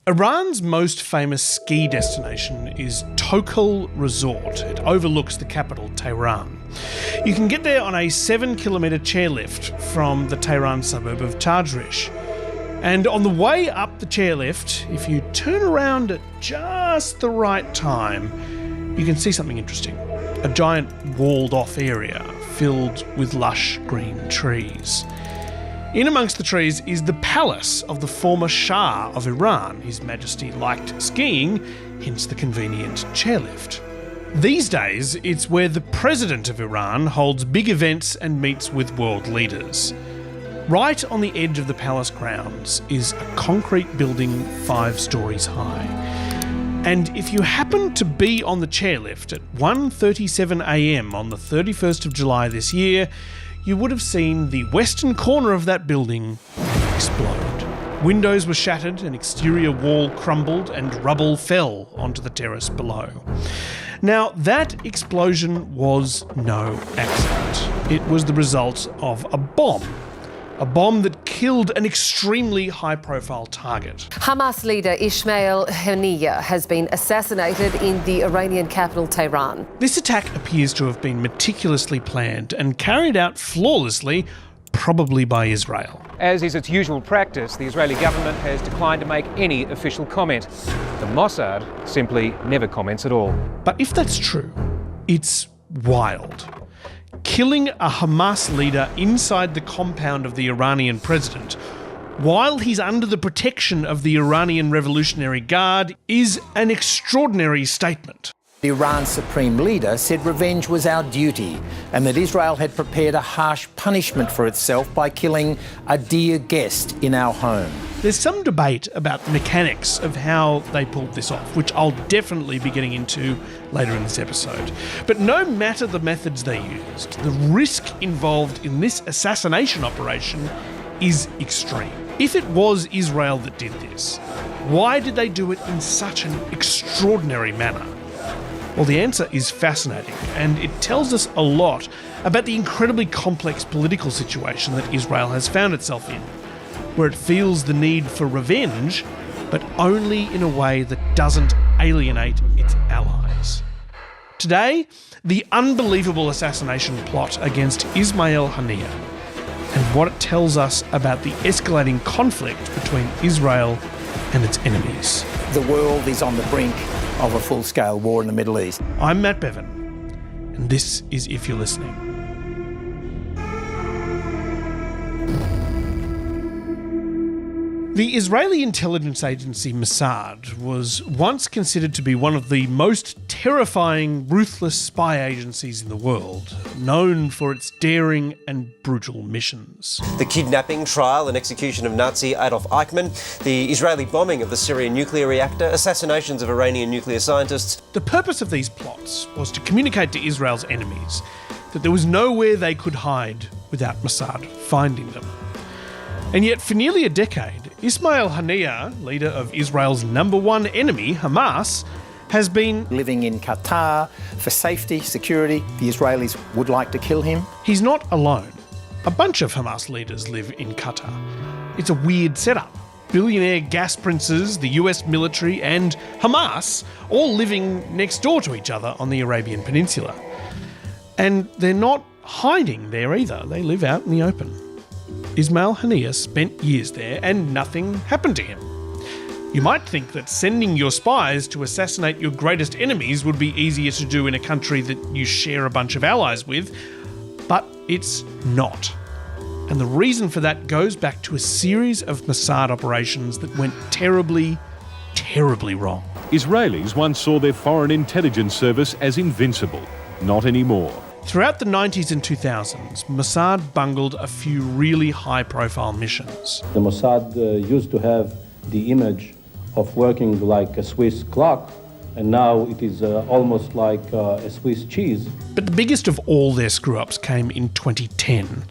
Iran's most famous ski destination is Tokal Resort. It overlooks the capital, Tehran. You can get there on a 7-kilometre chairlift from the Tehran suburb of Tajrish. And on the way up the chairlift, if you turn around at just the right time, you can see something interesting. A giant walled-off area filled with lush green trees. In amongst the trees is the palace of the former Shah of Iran. His Majesty liked skiing, hence the convenient chairlift. These days, it's where the President of Iran holds big events and meets with world leaders. Right on the edge of the palace grounds is a concrete building 5 stories high. And if you happen to be on the chairlift at 1:37 a.m. on the 31st of July this year, you would have seen the western corner of that building explode. Windows were shattered, an exterior wall crumbled, and rubble fell onto the terrace below. Now, that explosion was no accident. It was the result of a bomb that killed an extremely high-profile target. Hamas leader Ismail Haniyeh has been assassinated in the Iranian capital, Tehran. This attack appears to have been meticulously planned and carried out flawlessly, probably by Israel. As is its usual practice, the Israeli government has declined to make any official comment. The Mossad simply never comments at all. But if that's true, it's wild. Killing a Hamas leader inside the compound of the Iranian president, while he's under the protection of the Iranian Revolutionary Guard, is an extraordinary statement. Iran's supreme leader said revenge was our duty and that Israel had prepared a harsh punishment for itself by killing a dear guest in our home. There's some debate about the mechanics of how they pulled this off, which I'll definitely be getting into later in this episode. But no matter the methods they used, the risk involved in this assassination operation is extreme. If it was Israel that did this, why did they do it in such an extraordinary manner? Well, the answer is fascinating, and it tells us a lot about the incredibly complex political situation that Israel has found itself in, where it feels the need for revenge, but only in a way that doesn't alienate its allies. Today, the unbelievable assassination plot against Ismail Haniyeh, and what it tells us about the escalating conflict between Israel and its enemies. The world is on the brink of a full-scale war in the Middle East. I'm Matt Bevan, and this is If You're Listening. The Israeli intelligence agency Mossad was once considered to be one of the most terrifying, ruthless spy agencies in the world, known for its daring and brutal missions. The kidnapping, trial and execution of Nazi Adolf Eichmann, the Israeli bombing of the Syrian nuclear reactor, assassinations of Iranian nuclear scientists. The purpose of these plots was to communicate to Israel's enemies that there was nowhere they could hide without Mossad finding them. And yet, for nearly a decade, Ismail Haniyeh, leader of Israel's number one enemy, Hamas, has been living in Qatar for safety, security. The Israelis would like to kill him. He's not alone. A bunch of Hamas leaders live in Qatar. It's a weird setup. Billionaire gas princes, the US military, and Hamas all living next door to each other on the Arabian Peninsula. And they're not hiding there either. They live out in the open. Ismail Haniyeh spent years there and nothing happened to him. You might think that sending your spies to assassinate your greatest enemies would be easier to do in a country that you share a bunch of allies with, but it's not. And the reason for that goes back to a series of Mossad operations that went terribly, terribly wrong. Israelis once saw their foreign intelligence service as invincible. Not anymore. Throughout the 90s and 2000s, Mossad bungled a few really high-profile missions. The Mossad used to have the image of working like a Swiss clock, and now it is almost like a Swiss cheese. But the biggest of all their screw-ups came in 2010.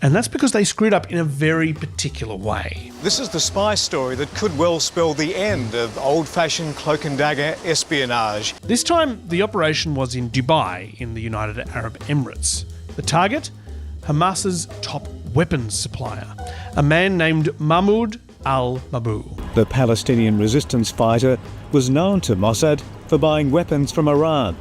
And that's because they screwed up in a very particular way. This is the spy story that could well spell the end of old-fashioned cloak-and-dagger espionage. This time, the operation was in Dubai, in the United Arab Emirates. The target? Hamas's top weapons supplier, a man named Mahmoud al-Mabhouh. The Palestinian resistance fighter was known to Mossad for buying weapons from Iran,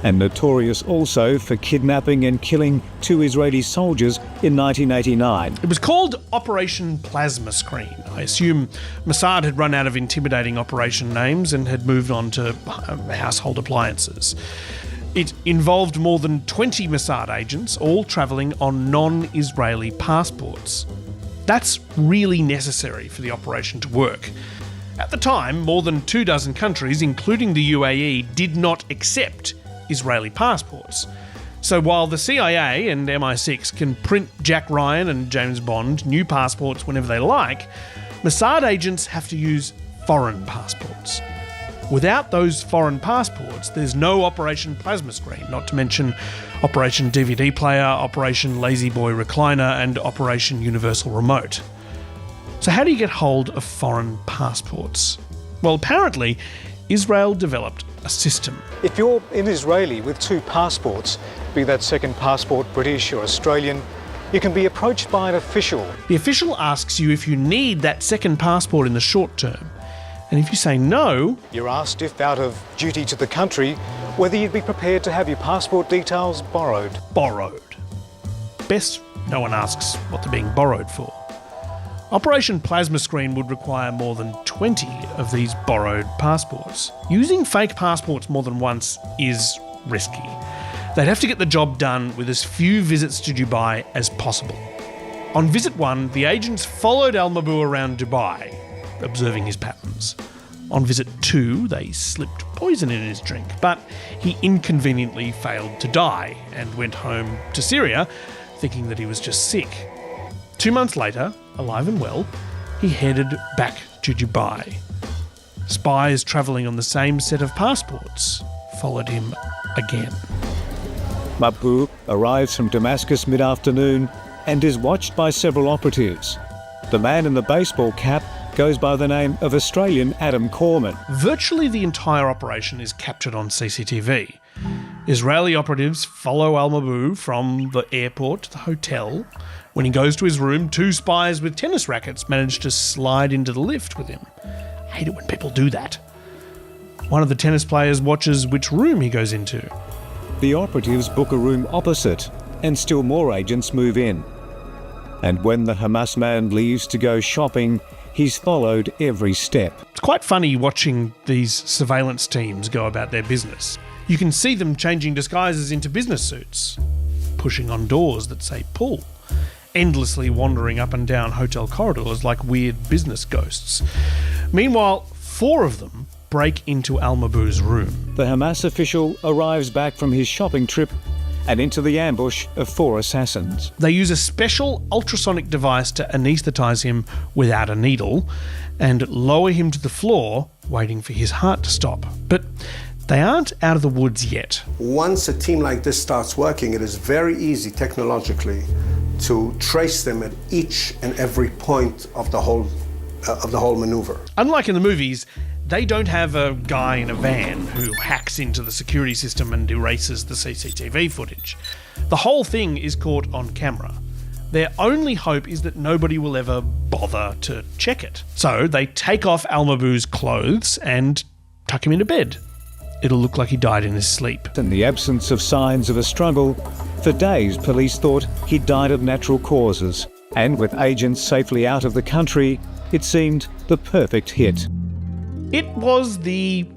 and notorious also for kidnapping and killing 2 Israeli soldiers in 1989. It was called Operation Plasma Screen. I assume Mossad had run out of intimidating operation names and had moved on to household appliances. It involved more than 20 Mossad agents, all travelling on non-Israeli passports. That's really necessary for the operation to work. At the time, more than 24 countries, including the UAE, did not accept Israeli passports. So while the CIA and MI6 can print Jack Ryan and James Bond new passports whenever they like, Mossad agents have to use foreign passports. Without those foreign passports, there's no Operation Plasma Screen, not to mention Operation DVD Player, Operation Lazy Boy Recliner, and Operation Universal Remote. So how do you get hold of foreign passports? Well, apparently, Israel developed a system. If you're an Israeli with 2 passports, be that second passport British or Australian, you can be approached by an official. The official asks you if you need that second passport in the short term. And if you say no, You're asked if, out of duty to the country, whether you'd be prepared to have your passport details borrowed. borrowed. Best no one asks what they're being borrowed for. Operation Plasma Screen would require more than 20 of these borrowed passports. Using fake passports more than once is risky. They'd have to get the job done with as few visits to Dubai as possible. On visit 1, the agents followed al-Mabhouh around Dubai, observing his patterns. On visit 2, they slipped poison in his drink, but he inconveniently failed to die and went home to Syria, thinking that he was just sick. 2 months later, alive and well, he headed back to Dubai. Spies travelling on the same set of passports followed him again. Mabhouh arrives from Damascus mid-afternoon and is watched by several operatives. The man in the baseball cap goes by the name of Australian Adam Corman. Virtually the entire operation is captured on CCTV. Israeli operatives follow al-Mabhouh from the airport to the hotel. When he goes to his room, 2 spies with tennis rackets manage to slide into the lift with him. I hate it when people do that. One of the tennis players watches which room he goes into. The operatives book a room opposite, and still more agents move in. And when the Hamas man leaves to go shopping, he's followed every step. It's quite funny watching these surveillance teams go about their business. You can see them changing disguises into business suits, pushing on doors that say pull, endlessly wandering up and down hotel corridors like weird business ghosts. Meanwhile, 4 of them break into al-Mabhouh's room. The Hamas official arrives back from his shopping trip and into the ambush of 4 assassins. They use a special ultrasonic device to anaesthetise him without a needle and lower him to the floor, waiting for his heart to stop. But they aren't out of the woods yet. Once a team like this starts working, it is very easy technologically to trace them at each and every point of the whole maneuver. Unlike in the movies, they don't have a guy in a van who hacks into the security system and erases the CCTV footage. The whole thing is caught on camera. Their only hope is that nobody will ever bother to check it. So they take off al-Mabhouh's clothes and tuck him into bed. It'll look like he died in his sleep. In the absence of signs of a struggle, for days police thought he'd died of natural causes. And with agents safely out of the country, it seemed the perfect hit. It was the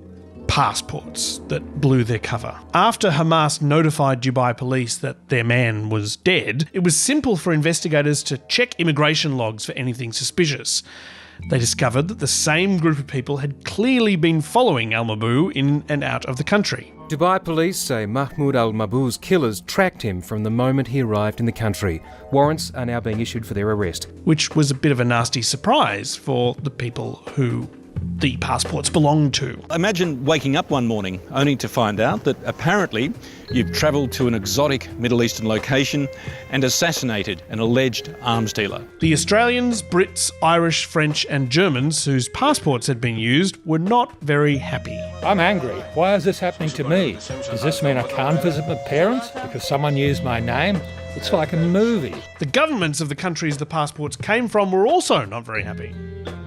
passports that blew their cover. After Hamas notified Dubai police that their man was dead, it was simple for investigators to check immigration logs for anything suspicious. They discovered that the same group of people had clearly been following al-Mabhouh in and out of the country. Dubai police say Mahmoud al-Mabhouh's killers tracked him from the moment he arrived in the country. Warrants are now being issued for their arrest. Which was a bit of a nasty surprise for the people who the passports belong to. Imagine waking up one morning only to find out that apparently you've travelled to an exotic Middle Eastern location and assassinated an alleged arms dealer. The Australians, Brits, Irish, French and Germans whose passports had been used were not very happy. I'm angry. Why is this happening to me? Does this mean I can't visit my parents because someone used my name? It's like a movie. The governments of the countries the passports came from were also not very happy.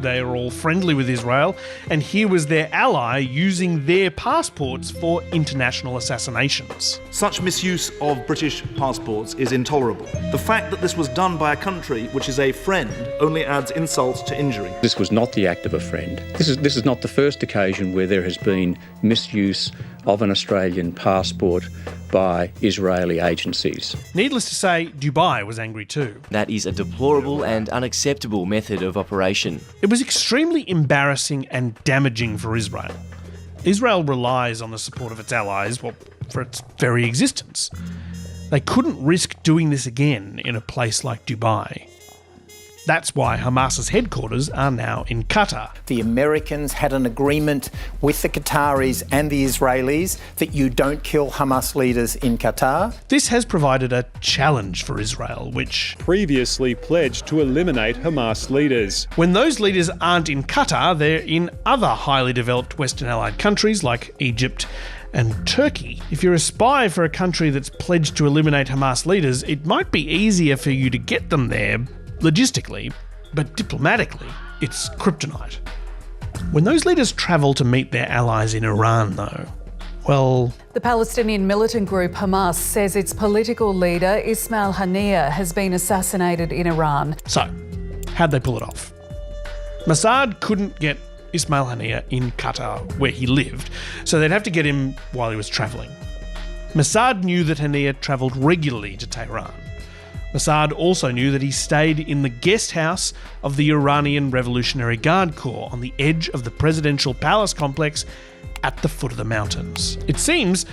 they were all friendly with Israel, and here was their ally using their passports for international assassinations. Such misuse of British passports is intolerable. The fact that this was done by a country which is a friend only adds insult to injury. This was not the act of a friend. This is not the first occasion where there has been misuse of an Australian passport by Israeli agencies. Needless to say, Dubai was angry too. That is a deplorable and unacceptable method of operation. It was extremely embarrassing and damaging for Israel. Israel relies on the support of its allies, well, for its very existence. They couldn't risk doing this again in a place like Dubai. That's why Hamas's headquarters are now in Qatar. The Americans had an agreement with the Qataris and the Israelis that you don't kill Hamas leaders in Qatar. This has provided a challenge for Israel, which previously pledged to eliminate Hamas leaders. When those leaders aren't in Qatar, they're in other highly developed Western Allied countries like Egypt and Turkey. If you're a spy for a country that's pledged to eliminate Hamas leaders, it might be easier for you to get them there logistically, but diplomatically, it's kryptonite. When those leaders travel to meet their allies in Iran, though, well... The Palestinian militant group Hamas says its political leader, Ismail Haniyeh, has been assassinated in Iran. So, how'd they pull it off? Mossad couldn't get Ismail Haniyeh in Qatar, where he lived, so they'd have to get him while he was travelling. Mossad knew that Haniyeh travelled regularly to Tehran. Mossad also knew that he stayed in the guest house of the Iranian Revolutionary Guard Corps on the edge of the presidential palace complex at the foot of the mountains. It seems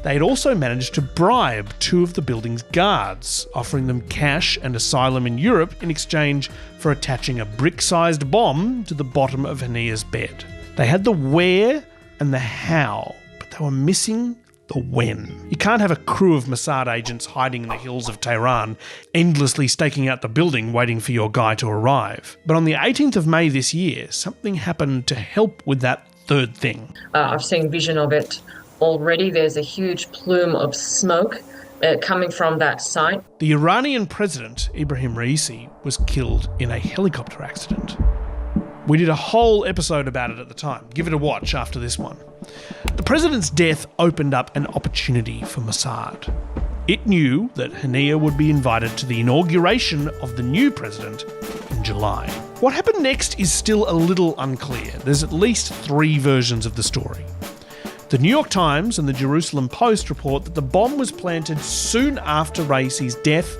they'd also managed to bribe two of the building's guards, offering them cash and asylum in Europe in exchange for attaching a brick-sized bomb to the bottom of Haniyeh's bed. They had the where and the how, but they were missing the when. You can't have a crew of Mossad agents hiding in the hills of Tehran, endlessly staking out the building waiting for your guy to arrive. But on the 18th of May this year, something happened to help with that third thing. I've seen vision of it already. There's a huge plume of smoke coming from that site. The Iranian president, Ibrahim Raisi, was killed in a helicopter accident. We did a whole episode about it at the time. Give it a watch after this one. The president's death opened up an opportunity for Mossad. It knew that Haniyeh would be invited to the inauguration of the new president in July. What happened next is still a little unclear. There's at least 3 versions of the story. The New York Times and the Jerusalem Post report that the bomb was planted soon after Raisi's death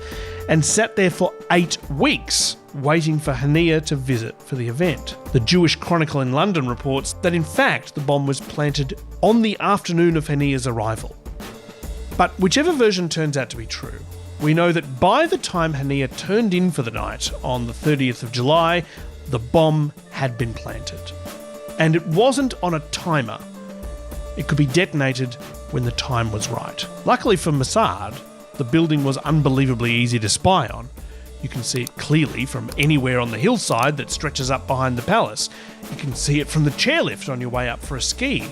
and sat there for 8 weeks, waiting for Haniyeh to visit for the event. The Jewish Chronicle in London reports that in fact the bomb was planted on the afternoon of Haniyeh's arrival. But whichever version turns out to be true, we know that by the time Haniyeh turned in for the night on the 30th of July, the bomb had been planted. And it wasn't on a timer. It could be detonated when the time was right. Luckily for Mossad, the building was unbelievably easy to spy on. You can see it clearly from anywhere on the hillside that stretches up behind the palace. You can see it from the chairlift on your way up for a ski.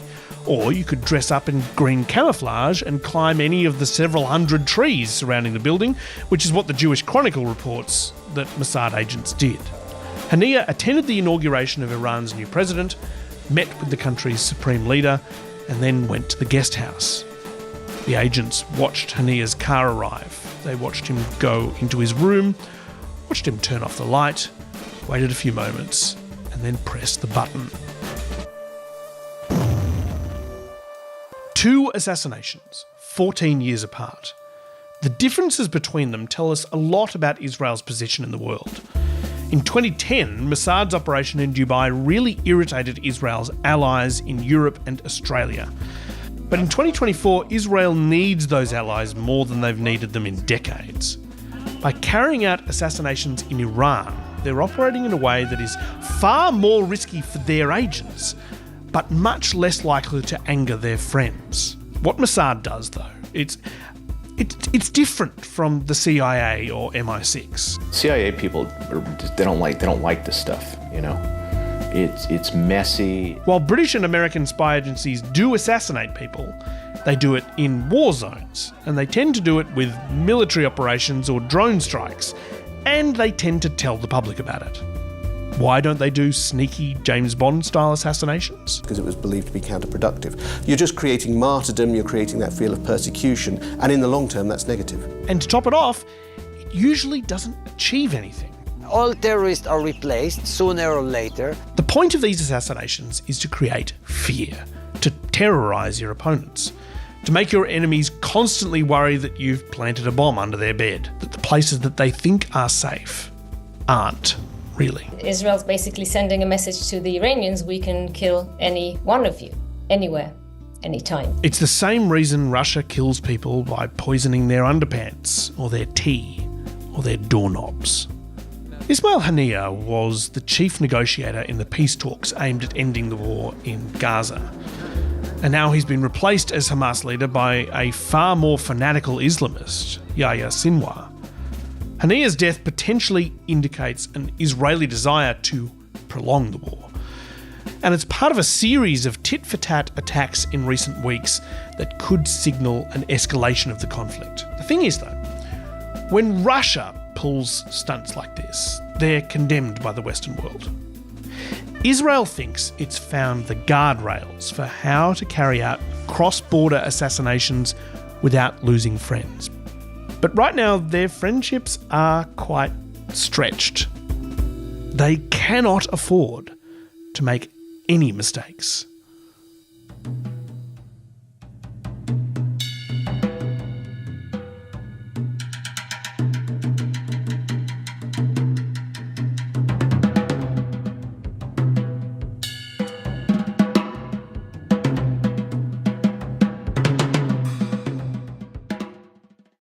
Or you could dress up in green camouflage and climb any of the several hundred trees surrounding the building, which is what the Jewish Chronicle reports that Mossad agents did. Haniyeh attended the inauguration of Iran's new president, met with the country's supreme leader, and then went to the guest house. The agents watched Haniyeh's car arrive. They watched him go into his room, watched him turn off the light, waited a few moments, and then pressed the button. 2 assassinations, 14 years apart. The differences between them tell us a lot about Israel's position in the world. In 2010, Mossad's operation in Dubai really irritated Israel's allies in Europe and Australia. But in 2024, Israel needs those allies more than they've needed them in decades. By carrying out assassinations in Iran, they're operating in a way that is far more risky for their agents, but much less likely to anger their friends. What Mossad does, though, it's different from the CIA or MI6. CIA people, they don't like this stuff, you know. It's messy. While British and American spy agencies do assassinate people, they do it in war zones, and they tend to do it with military operations or drone strikes, and they tend to tell the public about it. Why don't they do sneaky James Bond-style assassinations? Because it was believed to be counterproductive. You're just creating martyrdom, you're creating that feel of persecution, and in the long term, that's negative. And to top it off, it usually doesn't achieve anything. All terrorists are replaced sooner or later. The point of these assassinations is to create fear, to terrorise your opponents, to make your enemies constantly worry that you've planted a bomb under their bed, that the places that they think are safe aren't really. Israel's basically sending a message to the Iranians: we can kill any one of you, anywhere, anytime. It's the same reason Russia kills people by poisoning their underpants, or their tea, or their doorknobs. Ismail Haniyeh was the chief negotiator in the peace talks aimed at ending the war in Gaza. And now he's been replaced as Hamas leader by a far more fanatical Islamist, Yahya Sinwar. Haniyeh's death potentially indicates an Israeli desire to prolong the war. And it's part of a series of tit-for-tat attacks in recent weeks that could signal an escalation of the conflict. The thing is, though, when Russia pulls stunts like this, they're condemned by the Western world. Israel thinks it's found the guardrails for how to carry out cross-border assassinations without losing friends. But right now, their friendships are quite stretched. They cannot afford to make any mistakes.